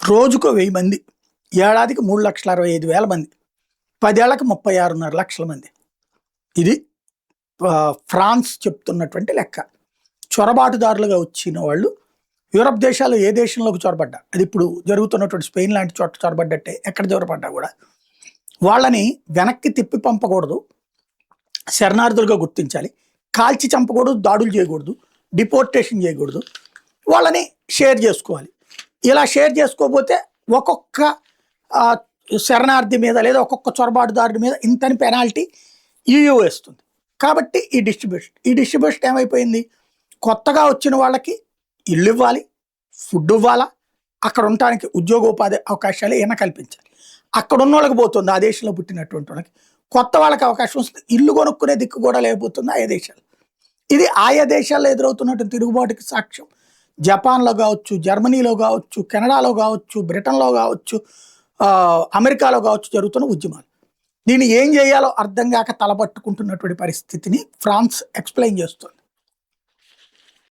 రోజుకో 1000 మంది, ఏడాదికి 3,65,000 మంది, 10 ఏళ్లకి 36.5 లక్షల మంది. ఇది ఫ్రాన్స్ చెప్తున్నటువంటి లెక్క. చొరబాటుదారులుగా వచ్చిన వాళ్ళు యూరప్ దేశాలు ఏ దేశంలోకి చొరబడ్డా, అది ఇప్పుడు జరుగుతున్నటువంటి స్పెయిన్ లాంటి చోట చొరబడ్డట్టే, ఎక్కడ చొరబడ్డా కూడా వాళ్ళని వెనక్కి తిప్పి పంపకూడదు, శరణార్థులుగా గుర్తించాలి, కాల్చి చంపకూడదు, దాడులు చేయకూడదు, డిపోర్టేషన్ చేయకూడదు, వాళ్ళని షేర్ చేసుకోవాలి. ఇలా షేర్ చేసుకోకపోతే ఒక్కొక్క శరణార్థి మీద లేదా ఒక్కొక్క చొరబాటుదారుడి మీద ఇంతని పెనాల్టీ EU వేస్తుంది. కాబట్టి ఈ డిస్ట్రిబ్యూషన్ ఏమైపోయింది, కొత్తగా వచ్చిన వాళ్ళకి ఇల్లు ఇవ్వాలి, ఫుడ్ ఇవ్వాలా, అక్కడ ఉండటానికి ఉద్యోగోపాధి అవకాశాలు ఏమైనా కల్పించాలి. అక్కడ ఉన్న వాళ్ళకి పోతుంది, ఆ దేశంలో పుట్టినటువంటి వాళ్ళకి. కొత్త వాళ్ళకి అవకాశం వస్తుంది, ఇల్లు కొనుక్కునే దిక్కు కూడా లేకపోతుంది ఆయా దేశాలు. ఇది ఆయా దేశాల్లో ఎదురవుతున్నటువంటి తిరుగుబాటుకి సాక్ష్యం. జపాన్లో కావచ్చు, జర్మనీలో కావచ్చు, కెనడాలో కావచ్చు, బ్రిటన్లో కావచ్చు, అమెరికాలో కావచ్చు జరుగుతున్న ఉద్యమాలు. దీన్ని ఏం చేయాలో అర్థం కాక తలపట్టుకుంటున్నటువంటి పరిస్థితిని ఫ్రాన్స్ ఎక్స్ప్లెయిన్ చేస్తుంది.